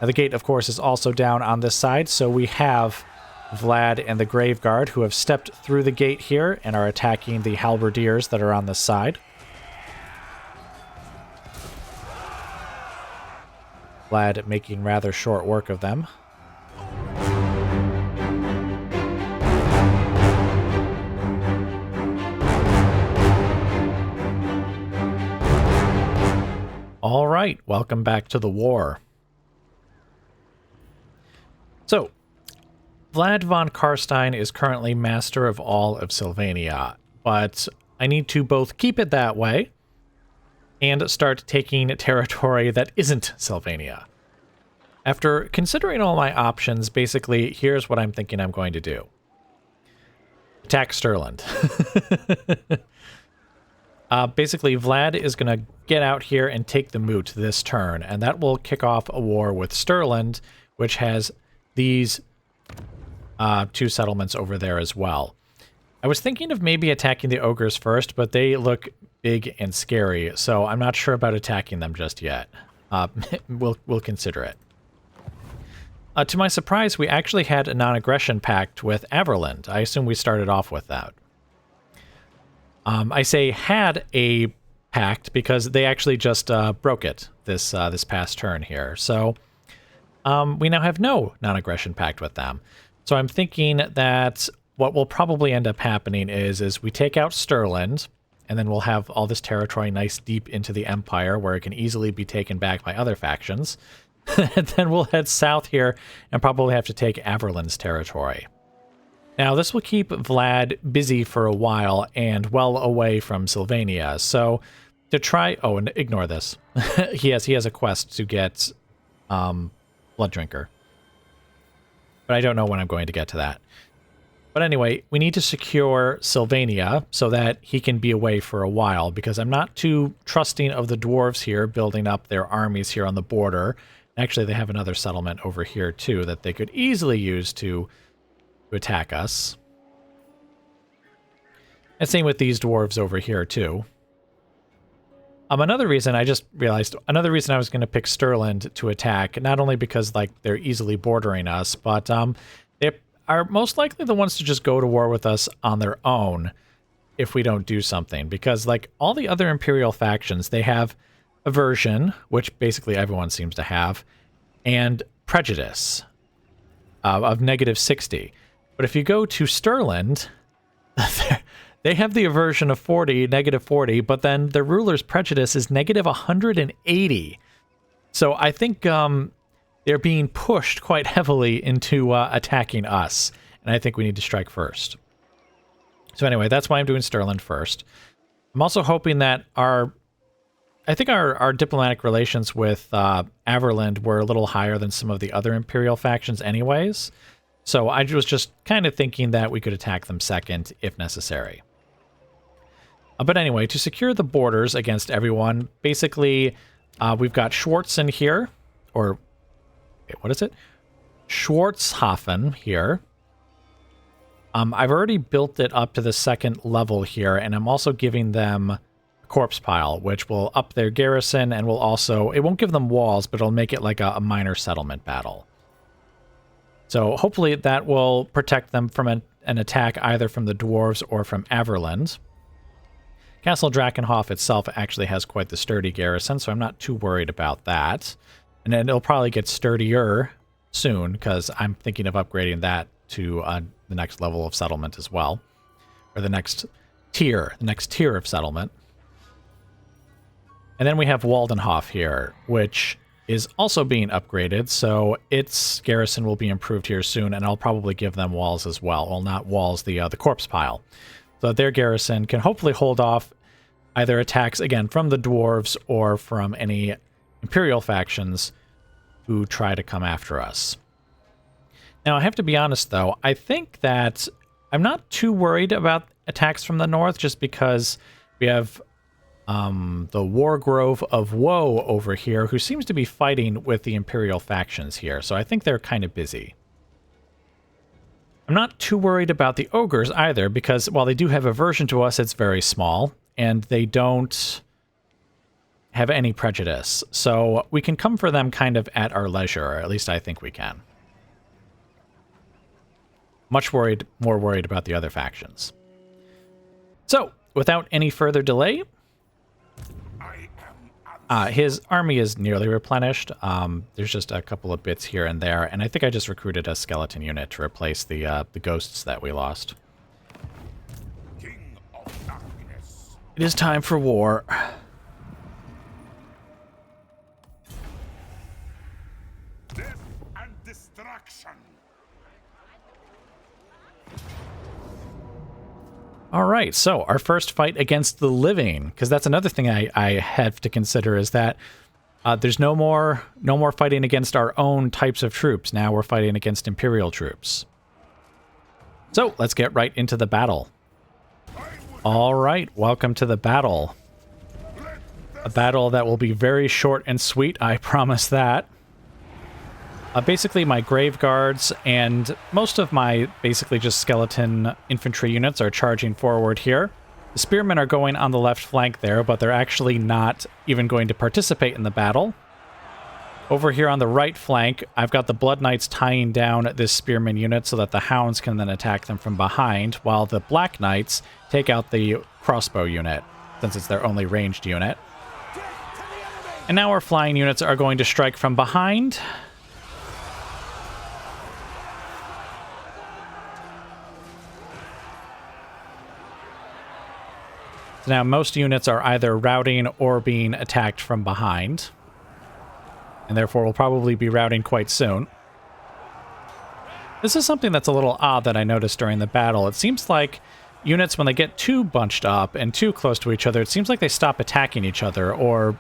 Now, the gate, of course, is also down on this side, so we have Vlad and the Grave Guard who have stepped through the gate here and are attacking the halberdiers that are on this side. Vlad making rather short work of them. All right, welcome back to the war. So, Vlad von Karstein is currently master of all of Sylvania, but I need to both keep it that way and start taking territory that isn't Sylvania. After considering all my options, basically, here's what I'm thinking I'm going to do. Attack Stirland. Basically, Vlad is going to get out here and take the Moot this turn, and that will kick off a war with Stirland, which has these two settlements over there as well. I was thinking of maybe attacking the ogres first, but they look big and scary, so I'm not sure about attacking them just yet. We'll consider it. To my surprise, we actually had a non-aggression pact with Averland. I assume we started off with that. I say had a pact because they actually just broke it this past turn here. So we now have no non-aggression pact with them. So I'm thinking that what will probably end up happening is we take out Stirland, and then we'll have all this territory nice deep into the Empire where it can easily be taken back by other factions. And then we'll head south here and probably have to take Averland's territory. Now, this will keep Vlad busy for a while and well away from Sylvania. So to try... Oh, and ignore this. he has a quest to get Blood Drinker. But I don't know when I'm going to get to that. But anyway, we need to secure Sylvania so that he can be away for a while, because I'm not too trusting of the dwarves here building up their armies here on the border. Actually, they have another settlement over here, too, that they could easily use to attack us. And same with these dwarves over here, too. Another reason, I just realized, another reason I was going to pick Stirland to attack, not only because, like, they're easily bordering us, but they are most likely the ones to just go to war with us on their own if we don't do something. Because, like, all the other Imperial factions, they have aversion, which basically everyone seems to have, and prejudice of -60. But if you go to Stirland, they have the aversion of 40, -40, but then their ruler's prejudice is -180. So I think they're being pushed quite heavily into attacking us, and I think we need to strike first. So anyway, that's why I'm doing Stirland first. I'm also hoping that our diplomatic relations with Averland were a little higher than some of the other Imperial factions anyways. So I was just kind of thinking that we could attack them second if necessary. But anyway, to secure the borders against everyone, basically we've got Schwarz in here, or what is it? Schwarzhafen here. I've already built it up to the second level here, and I'm also giving them corpse pile, which will up their garrison and will also, it won't give them walls, but it'll make it like a minor settlement battle. So hopefully that will protect them from an attack either from the dwarves or from Averland. Castle Drakenhof itself actually has quite the sturdy garrison, so I'm not too worried about that. And then it'll probably get sturdier soon, because I'm thinking of upgrading that to the next level of settlement as well. Or the next tier of settlement. And then we have Waldenhof here, which is also being upgraded, so its garrison will be improved here soon, and I'll probably give them walls as well. Well, not walls, the corpse pile. So their garrison can hopefully hold off either attacks, again, from the dwarves or from any Imperial factions who try to come after us. Now, I have to be honest, though, I think that I'm not too worried about attacks from the north, just because we have the Wargrove of Woe over here, who seems to be fighting with the Imperial factions here, so I think they're kind of busy. I'm not too worried about the ogres either, because while they do have aversion to us, it's very small, and they don't have any prejudice, so we can come for them kind of at our leisure, or at least I think we can. More worried about the other factions. So, without any further delay, his army is nearly replenished. There's just a couple of bits here and there, and I think I just recruited a skeleton unit to replace the ghosts that we lost. King of Darkness. It is time for war. Death and destruction. All right, so our first fight against the living, because that's another thing I have to consider, is that there's no more fighting against our own types of troops. Now we're fighting against Imperial troops. So let's get right into the battle. All right, welcome to the battle. A battle that will be very short and sweet, I promise that. Basically, my grave guards and most of my basically just skeleton infantry units are charging forward here. The spearmen are going on the left flank there, but they're actually not even going to participate in the battle. Over here on the right flank, I've got the Blood Knights tying down this spearman unit so that the hounds can then attack them from behind, while the Black Knights take out the crossbow unit, since it's their only ranged unit. And now our flying units are going to strike from behind. So now most units are either routing or being attacked from behind, and therefore will probably be routing quite soon. This is something that's a little odd that I noticed during the battle. It seems like units, when they get too bunched up and too close to each other, it seems like they stop attacking each other or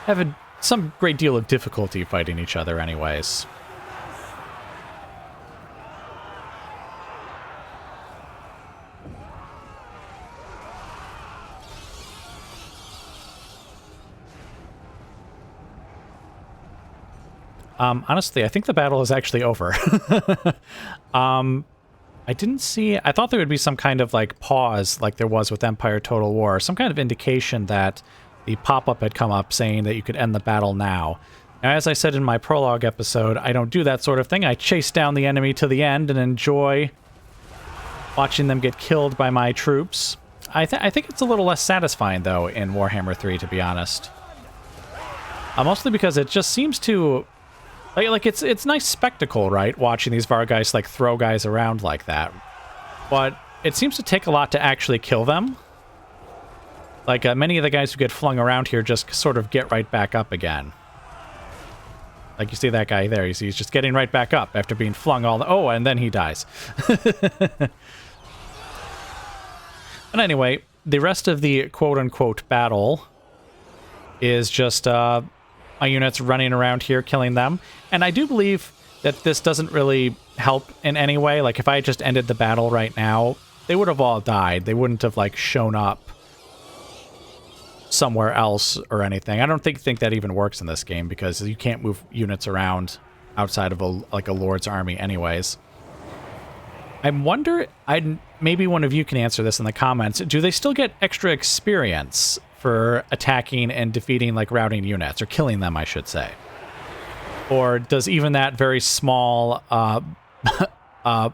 have some great deal of difficulty fighting each other anyways. Honestly, I think the battle is actually over. I didn't see... I thought there would be some kind of, like, pause like there was with Empire Total War. Some kind of indication that the pop-up had come up saying that you could end the battle now. Now, as I said in my prologue episode, I don't do that sort of thing. I chase down the enemy to the end and enjoy watching them get killed by my troops. I think it's a little less satisfying, though, in Warhammer 3, to be honest. Mostly because it just seems to... Like it's nice spectacle, right? Watching these Vargheists like throw guys around like that. But it seems to take a lot to actually kill them. Like many of the guys who get flung around here just sort of get right back up again. Like you see that guy there, you see he's just getting right back up after being flung all the... Oh, and then he dies. But anyway, the rest of the quote-unquote battle is just... my units running around here killing them. And I do believe that this doesn't really help in any way. Like, if I just ended the battle right now, they would have all died. They wouldn't have, like, shown up somewhere else or anything. I don't think that even works in this game, because you can't move units around outside of, a Lord's army anyways. I wonder... maybe one of you can answer this in the comments. Do they still get extra experience for attacking and defeating, like, routing units, or killing them, I should say? Or does even that very small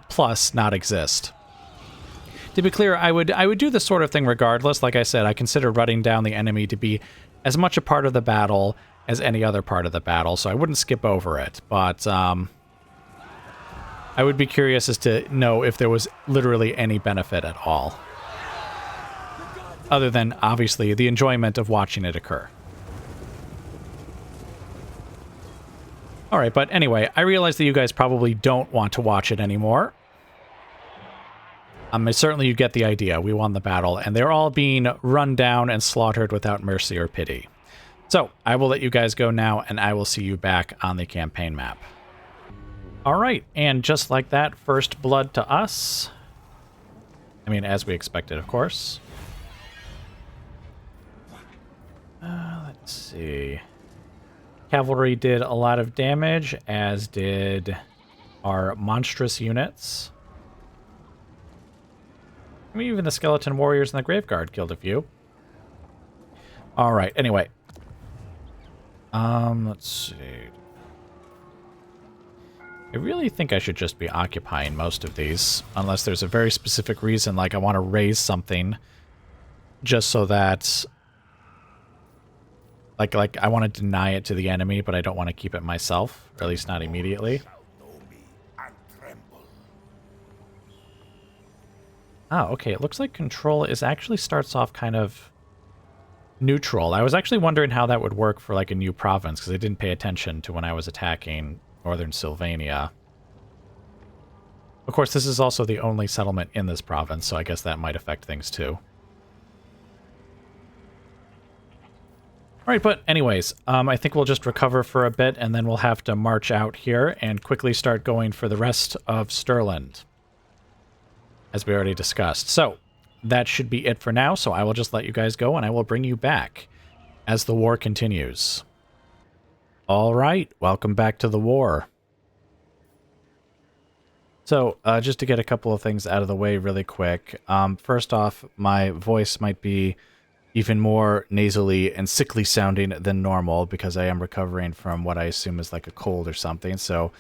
plus not exist? To be clear, I would do this sort of thing regardless. Like I said, I consider running down the enemy to be as much a part of the battle as any other part of the battle, so I wouldn't skip over it. But I would be curious as to know if there was literally any benefit at all, other than, obviously, the enjoyment of watching it occur. Alright, but anyway, I realize that you guys probably don't want to watch it anymore. Certainly you get the idea. We won the battle, and they're all being run down and slaughtered without mercy or pity. So, I will let you guys go now, and I will see you back on the campaign map. Alright, and just like that, first blood to us. I mean, as we expected, of course. Let's see. Cavalry did a lot of damage, as did our monstrous units. I mean, even the skeleton warriors and the Graveguard killed a few. Alright, anyway. Let's see. I really think I should just be occupying most of these, unless there's a very specific reason, like I want to raise something just so that, like I want to deny it to the enemy, but I don't want to keep it myself, or at least not immediately. Oh, okay, it looks like control is actually starts off kind of neutral. I was actually wondering how that would work for like a new province, because I didn't pay attention to when I was attacking northern Sylvania. Of course, this is also the only settlement in this province, so I guess that might affect things too. Alright, but anyways, I think we'll just recover for a bit, and then we'll have to march out here and quickly start going for the rest of Stirland, as we already discussed. So, that should be it for now, so I will just let you guys go, and I will bring you back as the war continues. Alright, welcome back to the war. So, just to get a couple of things out of the way really quick. First off, my voice might be even more nasally and sickly sounding than normal because I am recovering from what I assume is like a cold or something. So,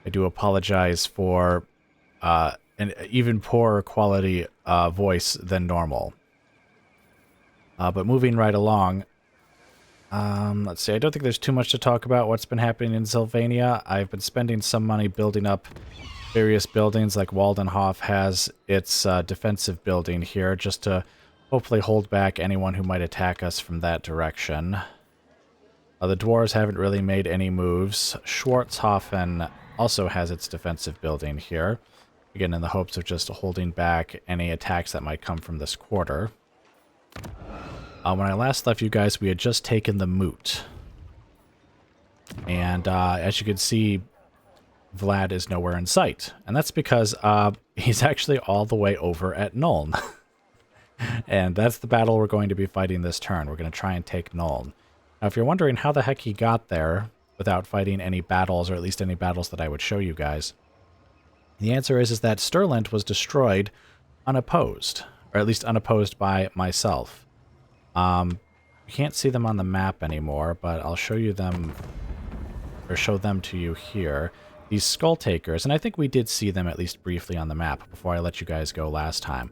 I do apologize for an even poorer quality voice than normal. But moving right along, let's see, I don't think there's too much to talk about what's been happening in Sylvania. I've been spending some money building up various buildings, like Waldenhof has its defensive building here, just to hopefully hold back anyone who might attack us from that direction. The dwarves haven't really made any moves. Schwarzhofen also has its defensive building here, again in the hopes of just holding back any attacks that might come from this quarter. When I last left you guys, we had just taken the Moot. And as you can see, Vlad is nowhere in sight. And that's because he's actually all the way over at Nuln. And that's the battle we're going to be fighting this turn. We're going to try and take Nuln. Now, if you're wondering how the heck he got there without fighting any battles, or at least any battles that I would show you guys, the answer is that Stirland was destroyed unopposed, or at least unopposed by myself. You can't see them on the map anymore, but I'll show you them, or show them to you here. These Skull Takers, and I think we did see them at least briefly on the map before I let you guys go last time.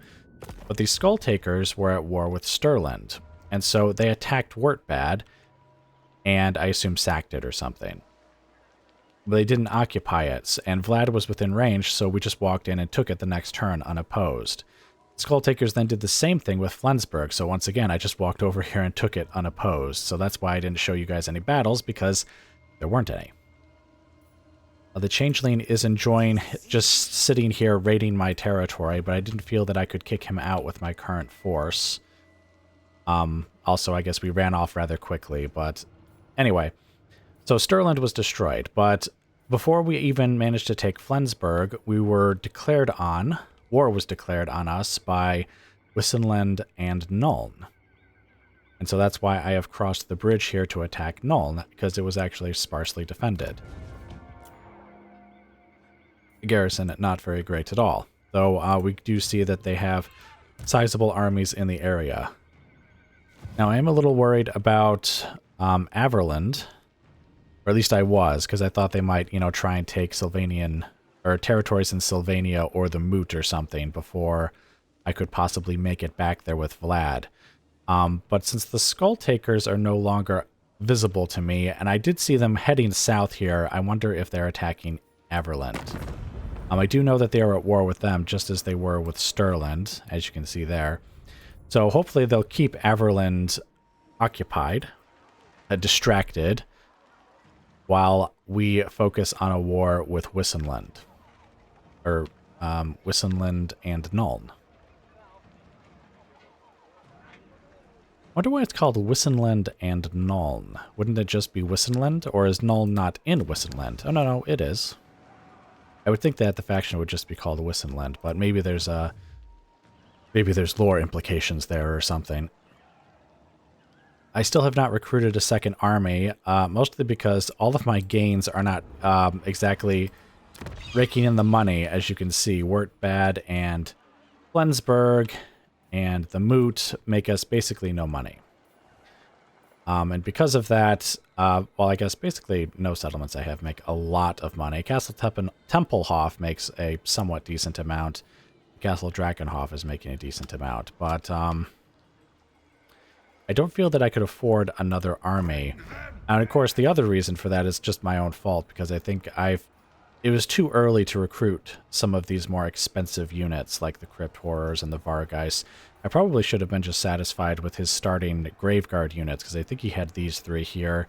But these Skull Takers were at war with Stirland, and so they attacked Wurtbad, and I assume sacked it or something. But they didn't occupy it, and Vlad was within range, so we just walked in and took it the next turn unopposed. Skull Takers then did the same thing with Flensburg, so once again I just walked over here and took it unopposed. So that's why I didn't show you guys any battles, because there weren't any. The Changeling is enjoying just sitting here raiding my territory, but I didn't feel that I could kick him out with my current force. Also, I guess we ran off rather quickly, but anyway. So Stirland was destroyed, but before we even managed to take Flensburg, we were declared on, war was declared on us by Wissenland and Nuln. And so that's why I have crossed the bridge here to attack Nuln, because it was actually sparsely defended. The garrison, not very great at all, though we do see that they have sizable armies in the area. Now, I am a little worried about Averland, or at least I was, because I thought they might, try and take Sylvanian, or territories in Sylvania or the Moot or something before I could possibly make it back there with Vlad. But since the Skull Takers are no longer visible to me, and I did see them heading south here, I wonder if they're attacking Averland. I do know that they are at war with them, just as they were with Stirland, as you can see there. So hopefully they'll keep Averland occupied, distracted, while we focus on a war with Wissenland. Or Wissenland and Nuln. I wonder why it's called Wissenland and Nuln. Wouldn't it just be Wissenland, or is Nuln not in Wissenland? Oh, no, it is. I would think that the faction would just be called Wissenland, but maybe there's lore implications there or something. I still have not recruited a second army, mostly because all of my gains are not exactly raking in the money, as you can see. Wurtbad and Flensburg and the Moot make us basically no money. And because of that, well, I guess basically no settlements I have make a lot of money. Castle Tempelhof makes a somewhat decent amount. Castle Drakenhof is making a decent amount. But I don't feel that I could afford another army. And of course, the other reason for that is just my own fault, because I think it was too early to recruit some of these more expensive units, like the Crypt Horrors and the Vargeist. I probably should have been just satisfied with his starting Graveguard units, because I think he had these 3 here.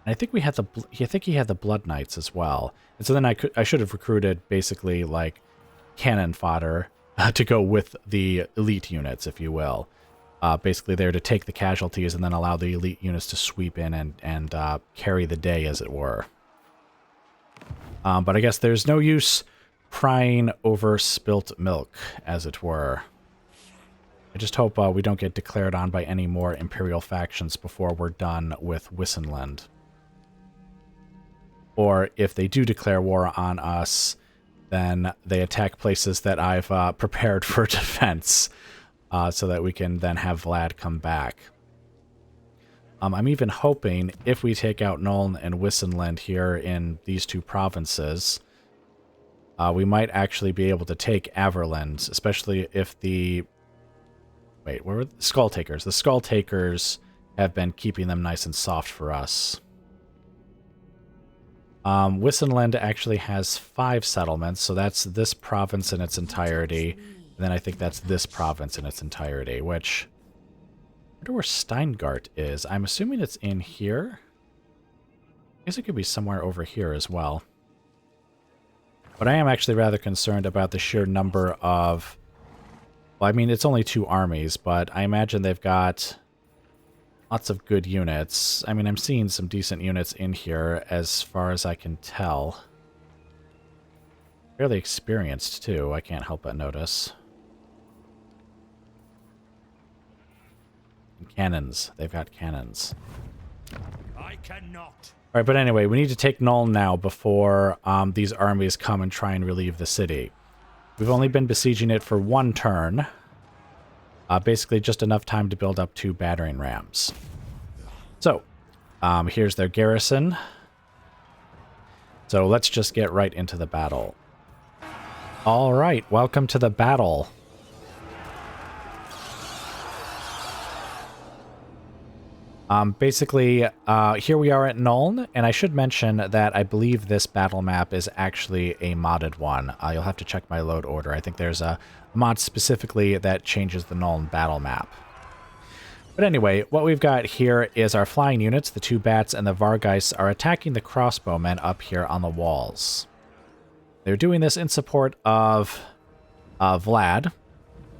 And I think he had the Blood Knights as well. And so then I should have recruited basically like cannon fodder to go with the elite units, if you will. Basically there to take the casualties and then allow the elite units to sweep in and carry the day, as it were. But I guess there's no use prying over spilt milk, as it were. I just hope we don't get declared on by any more Imperial factions before we're done with Wissenland. Or if they do declare war on us, then they attack places that I've prepared for defense, so that we can then have Vlad come back. I'm even hoping if we take out Nuln and Wissenland here in these 2 provinces, we might actually be able to take Averland, especially if the... Wait, where were the Skull Takers? The Skull Takers have been keeping them nice and soft for us. Wissenland actually has 5 settlements, so that's this province in its entirety. And then I think that's this province in its entirety, which... I wonder where Steingart is. I'm assuming it's in here. I guess it could be somewhere over here as well. But I am actually rather concerned about the sheer number of... Well, I mean, it's only 2 armies, but I imagine they've got lots of good units. I mean, I'm seeing some decent units in here, as far as I can tell. Fairly experienced, too, I can't help but notice. And cannons. They've got cannons. I cannot. Alright, but anyway, we need to take Nuln now before these armies come and try and relieve the city. We've only been besieging it for 1 turn. Basically just enough time to build up 2 battering rams. So, here's their garrison. So let's just get right into the battle. Alright, welcome to the battle. Basically, here we are at Nuln, and I should mention that I believe this battle map is actually a modded one. You'll have to check my load order. I think there's a mod specifically that changes the Nuln battle map. But anyway, what we've got here is our flying units, the 2 bats and the Vargeists, are attacking the crossbowmen up here on the walls. They're doing this in support of Vlad,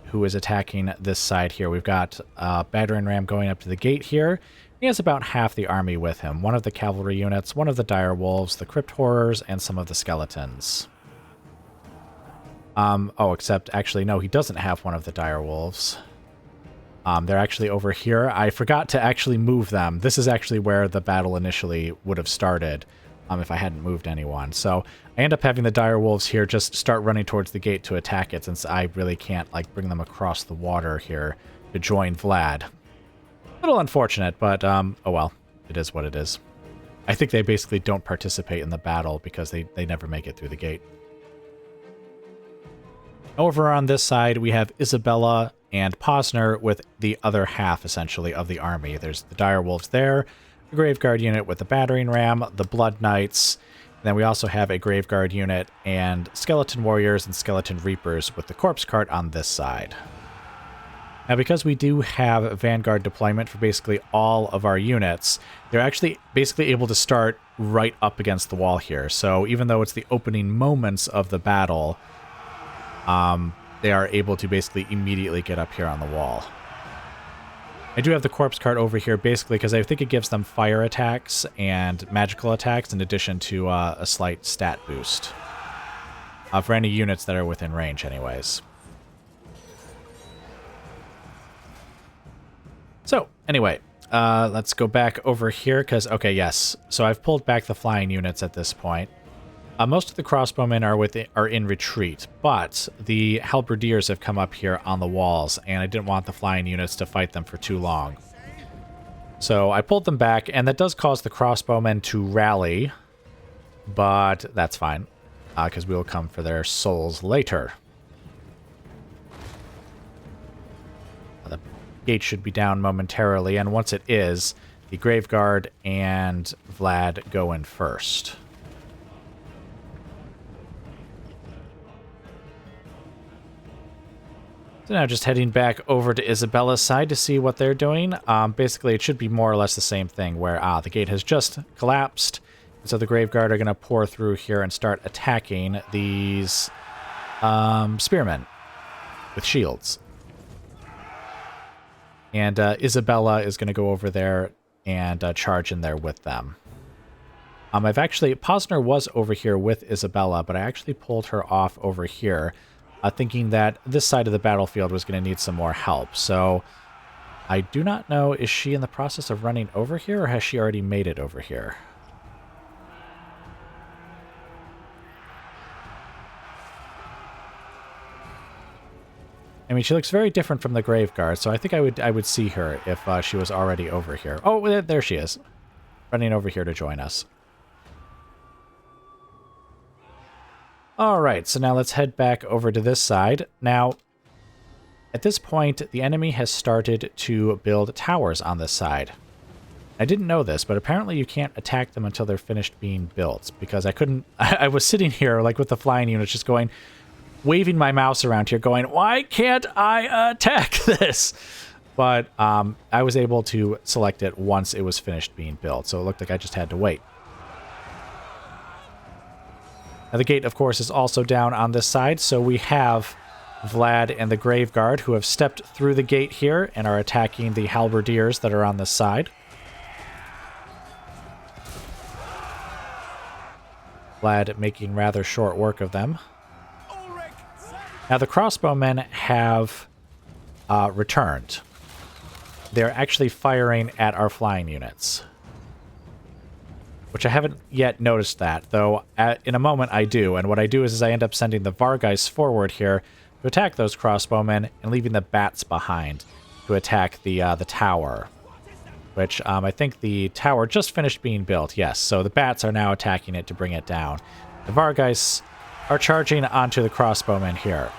who is attacking this side here. We've got a battering ram going up to the gate here. He has about half the army with him. 1 of the cavalry units, 1 of the dire wolves, the crypt horrors, and some of the skeletons. Oh, except actually, no, he doesn't have 1 of the dire wolves. They're actually over here. I forgot to actually move them. This is actually where the battle initially would have started, if I hadn't moved anyone. So I end up having the dire wolves here just start running towards the gate to attack it, since I really can't like bring them across the water here to join Vlad. A little unfortunate, but oh well, it is what it is. I think they basically don't participate in the battle because they never make it through the gate. Over on this side, we have Isabella and Posner with the other half, essentially, of the army. There's the dire wolves there, a Graveguard unit with the battering ram, the Blood Knights, and then we also have a Graveguard unit and skeleton warriors and skeleton reapers with the corpse cart on this side. Now, because we do have Vanguard deployment for basically all of our units, they're actually basically able to start right up against the wall here. So even though it's the opening moments of the battle, they are able to basically immediately get up here on the wall. I do have the corpse cart over here basically because I think it gives them fire attacks and magical attacks in addition to a slight stat boost. For any units that are within range anyways. So, anyway, let's go back over here because, okay, yes. So I've pulled back the flying units at this point. Most of the crossbowmen are in retreat, but the halberdiers have come up here on the walls, and I didn't want the flying units to fight them for too long. So I pulled them back, and that does cause the crossbowmen to rally, but that's fine, because we will come for their souls later. The gate should be down momentarily, and once it is, the Graveguard and Vlad go in first. So now just heading back over to Isabella's side to see what they're doing. Basically, it should be more or less the same thing, where the gate has just collapsed, and so the Graveguard are going to pour through here and start attacking these spearmen with shields. And Isabella is going to go over there and charge in there with them. Posner was over here with Isabella, but I actually pulled her off over here, thinking that this side of the battlefield was going to need some more help. So I do not know, is she in the process of running over here, or has she already made it over here? I mean, she looks very different from the Graveguard, so I think I would see her if she was already over here. Oh, there she is, running over here to join us. All right, so now let's head back over to this side. Now, at this point, the enemy has started to build towers on this side. I didn't know this, but apparently you can't attack them until they're finished being built, because I was sitting here like with the flying units just going, waving my mouse around here going, why can't I attack this? But I was able to select it once it was finished being built, so it looked like I just had to wait. Now the gate, of course, is also down on this side, so we have Vlad and the Graveguard who have stepped through the gate here and are attacking the halberdiers that are on this side. Vlad making rather short work of them. Now the crossbowmen have returned. They're actually firing at our flying units, which I haven't yet noticed that, though in a moment I do. And what I do is I end up sending the Vargeist forward here to attack those crossbowmen and leaving the bats behind to attack the tower, which I think the tower just finished being built. Yes, so the bats are now attacking it to bring it down. The Vargeists are charging onto the crossbowmen here.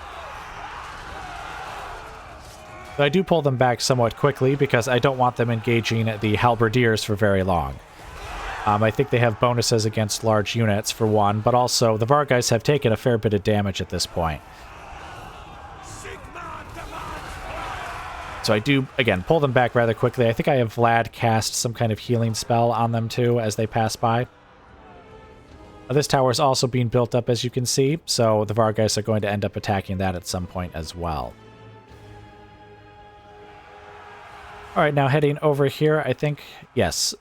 So I do pull them back somewhat quickly because I don't want them engaging the halberdiers for very long. I think they have bonuses against large units, for one, but also the Vargeists have taken a fair bit of damage at this point. So I do, again, pull them back rather quickly. I think I have Vlad cast some kind of healing spell on them, too, as they pass by. This tower is also being built up, as you can see, so the Vargeists are going to end up attacking that at some point as well. All right, now heading over here, I think, yes,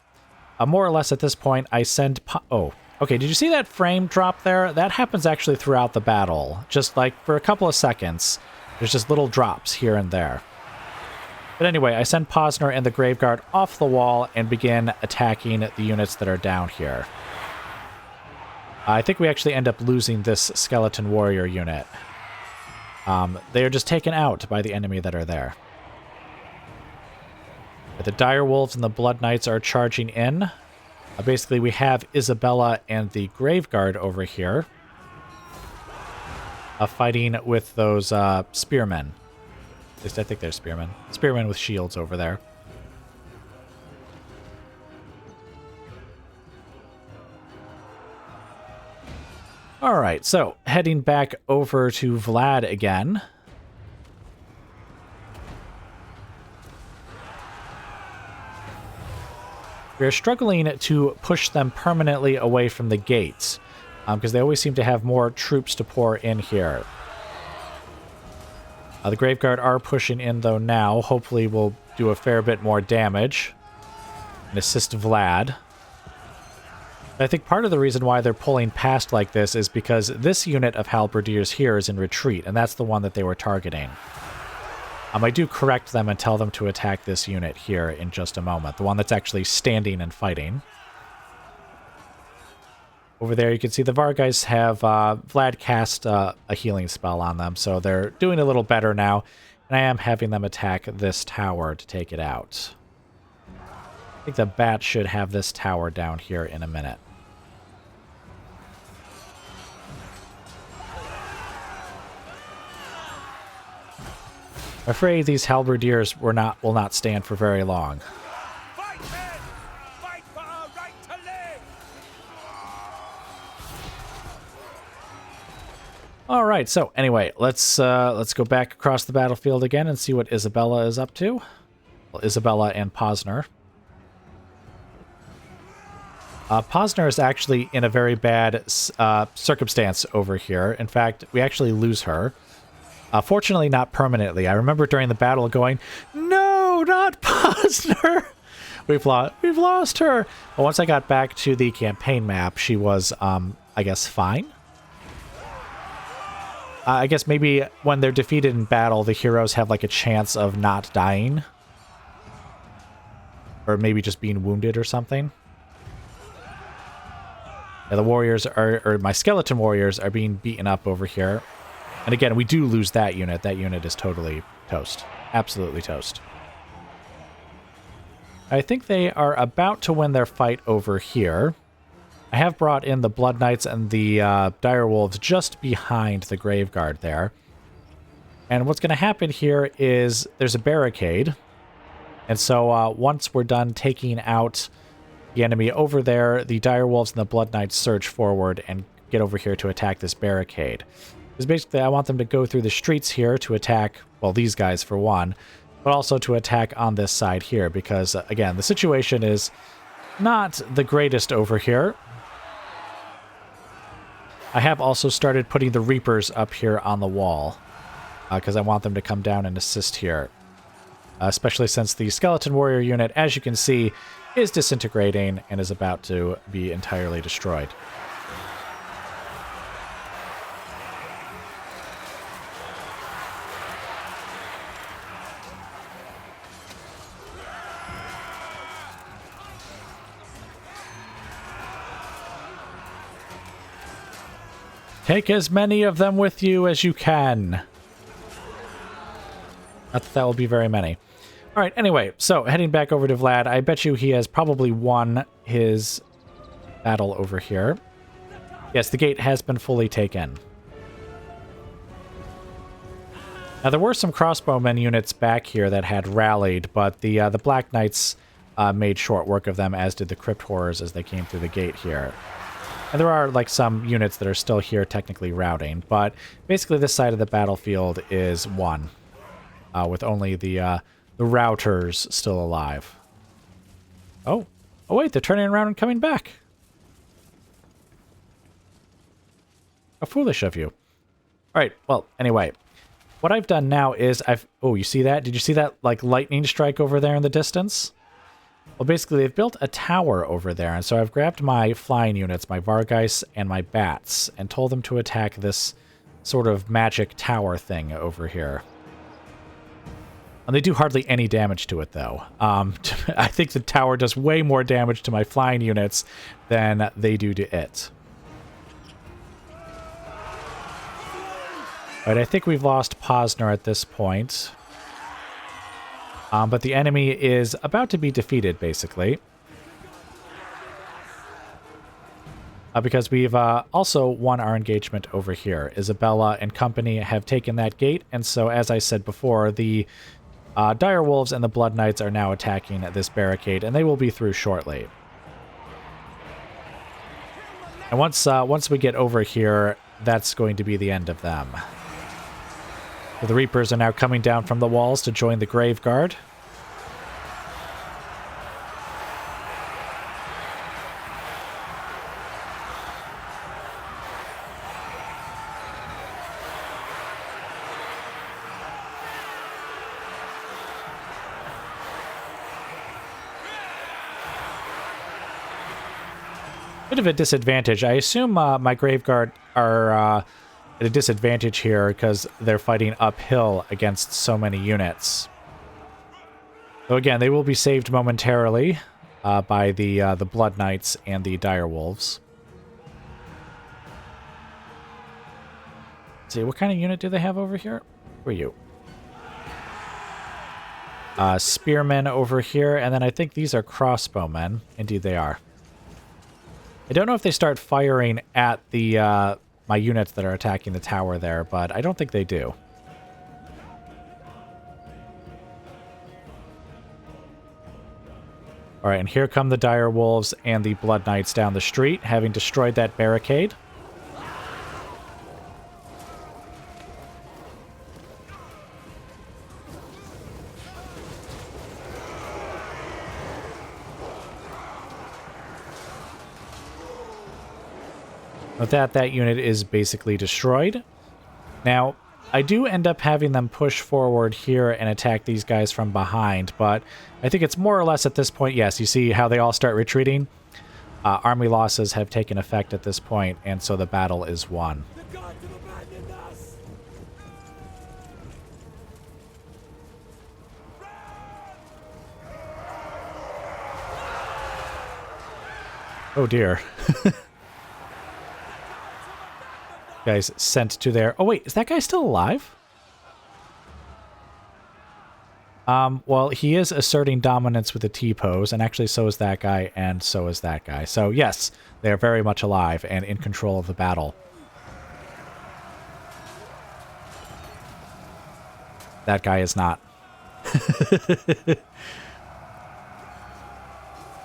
more or less at this point, I send... Oh, okay, did you see that frame drop there? That happens actually throughout the battle, just like for a couple of seconds. There's just little drops here and there. But anyway, I send Posner and the Graveguard off the wall and begin attacking the units that are down here. I think we actually end up losing this skeleton warrior unit. They are just taken out by the enemy that are there. But the Direwolves and the Blood Knights are charging in. Basically, we have Isabella and the Graveguard over here fighting with those spearmen. At least I think they're spearmen. Spearmen with shields over there. All right, so heading back over to Vlad again. We're struggling to push them permanently away from the gates, because they always seem to have more troops to pour in here. The Graveguard are pushing in, though, now. Hopefully we'll do a fair bit more damage and assist Vlad. I think part of the reason why they're pulling past like this is because this unit of halberdiers here is in retreat, and that's the one that they were targeting. I do correct them and tell them to attack this unit here in just a moment, the one that's actually standing and fighting. Over there you can see the Vargeists have Vlad cast a healing spell on them, so they're doing a little better now, and I am having them attack this tower to take it out. I think the bat should have this tower down here in a minute. I'm afraid these halberdiers will not stand for very long. Fight, men! Fight for our right to live! All right. So anyway, let's go back across the battlefield again and see what Isabella is up to. Well, Isabella and Posner. Posner is actually in a very bad circumstance over here. In fact, we actually lose her. Fortunately, not permanently. I remember during the battle going, "No, not Posner! We've lost her!" But once I got back to the campaign map, she was, I guess, fine. I guess maybe when they're defeated in battle, the heroes have, like, a chance of not dying. Or maybe just being wounded or something. Yeah, the warriors are, or my skeleton warriors are being beaten up over here. And again, we do lose that unit. That unit is totally toast. Absolutely toast. I think they are about to win their fight over here. I have brought in the Blood Knights and the Dire Wolves just behind the Grave Guard there. And what's going to happen here is there's a barricade. And so once we're done taking out the enemy over there, the Dire Wolves and the Blood Knights surge forward and get over here to attack this barricade. Because basically I want them to go through the streets here to attack, well, these guys for one, but also to attack on this side here because, again, the situation is not the greatest over here. I have also started putting the Reapers up here on the wall because I want them to come down and assist here. Especially since the Skeleton Warrior unit, as you can see, is disintegrating and is about to be entirely destroyed. Take as many of them with you as you can. Not that that will be very many. All right, anyway, so heading back over to Vlad, I bet you he has probably won his battle over here. Yes, the gate has been fully taken. Now, there were some crossbowmen units back here that had rallied, but the Black Knights made short work of them, as did the Crypt Horrors as they came through the gate here. And there are, like, some units that are still here technically routing, but basically this side of the battlefield is won, with only the routers still alive. Oh wait, they're turning around and coming back. How foolish of you. All right, well, anyway, what I've done now is oh, you see that? Did you see that, like, lightning strike over there in the distance? Well, basically, they've built a tower over there, and so I've grabbed my flying units, my Vargeis and my Bats, and told them to attack this sort of magic tower thing over here. And they do hardly any damage to it, though. I think the tower does way more damage to my flying units than they do to it. All right, I think we've lost Posner at this point. But the enemy is about to be defeated, basically. Because we've also won our engagement over here. Isabella and company have taken that gate, and so, as I said before, the Dire Wolves and the Blood Knights are now attacking this barricade, and they will be through shortly. And once we get over here, that's going to be the end of them. So the Reapers are now coming down from the walls to join the Grave Guard. Bit of a disadvantage. I assume my Graveguard are at a disadvantage here because they're fighting uphill against so many units. So again, they will be saved momentarily by the Blood Knights and the Dire Wolves. Let's see, what kind of unit do they have over here? Who are you? spearmen over here, and then I think these are crossbowmen. Indeed they are. I don't know if they start firing at the my units that are attacking the tower there, but I don't think they do. All right, and here come the dire wolves and the blood knights down the street, having destroyed that barricade. With that, that unit is basically destroyed. Now, I do end up having them push forward here and attack these guys from behind, but I think it's more or less at this point, yes, you see how they all start retreating? Army losses have taken effect at this point, and so the battle is won. The gods have abandoned us! Oh dear. Guys sent to their... Oh wait, is that guy still alive? Well, he is asserting dominance with the T-pose, and actually so is that guy, and so is that guy. So yes, they are very much alive and in control of the battle. That guy is not.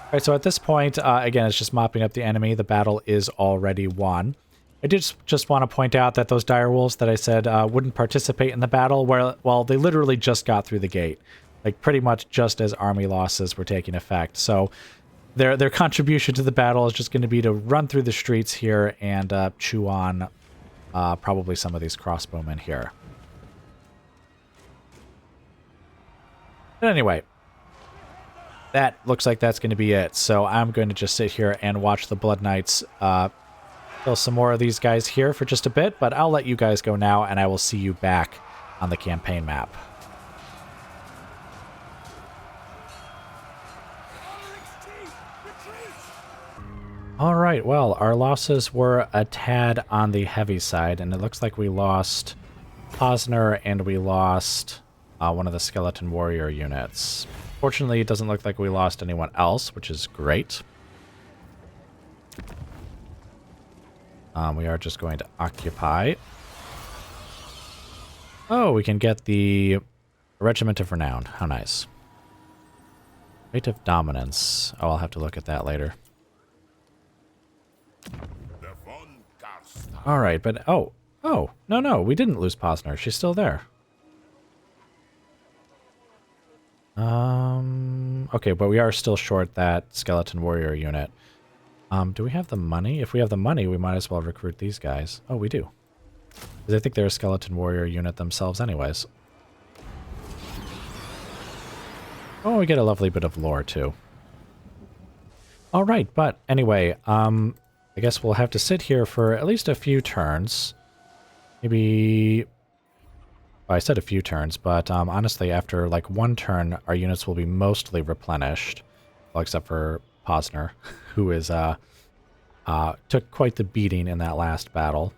Alright, so at this point, again, it's just mopping up the enemy. The battle is already won. I did just want to point out that those direwolves that I said wouldn't participate in the battle, well, they literally just got through the gate. Like, pretty much just as army losses were taking effect. So their contribution to the battle is just going to be to run through the streets here and chew on probably some of these crossbowmen here. But anyway, that looks like that's going to be it. So I'm going to just sit here and watch the Blood Knights kill some more of these guys here for just a bit, but I'll let you guys go now, and I will see you back on the campaign map. Alright, well, our losses were a tad on the heavy side, and it looks like we lost Posner and we lost one of the skeleton warrior units. Fortunately, it doesn't look like we lost anyone else, which is great. We are just going to occupy. Oh, we can get the Regiment of Renown. How nice. Rate of Dominance. Oh, I'll have to look at that later. Alright, but... Oh, no, we didn't lose Posner. She's still there. Okay, but we are still short that skeleton warrior unit. Do we have the money? If we have the money, we might as well recruit these guys. Oh, we do. Because I think they're a skeleton warrior unit themselves anyways. Oh, we get a lovely bit of lore, too. Alright, but anyway, I guess we'll have to sit here for at least a few turns. Maybe... Well, I said a few turns, but honestly, after like one turn, our units will be mostly replenished. Well, except for Posner, who is took quite the beating in that last battle.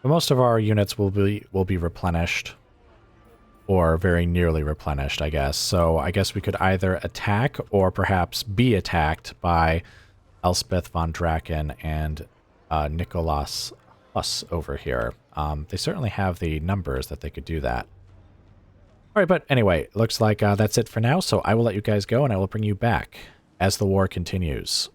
But most of our units will be replenished, or very nearly replenished, I guess. So I guess we could either attack or perhaps be attacked by Elspeth von Draken and Nicholas Huss over here. They certainly have the numbers that they could do that. Alright, but anyway, looks like that's it for now, so I will let you guys go and I will bring you back as the war continues.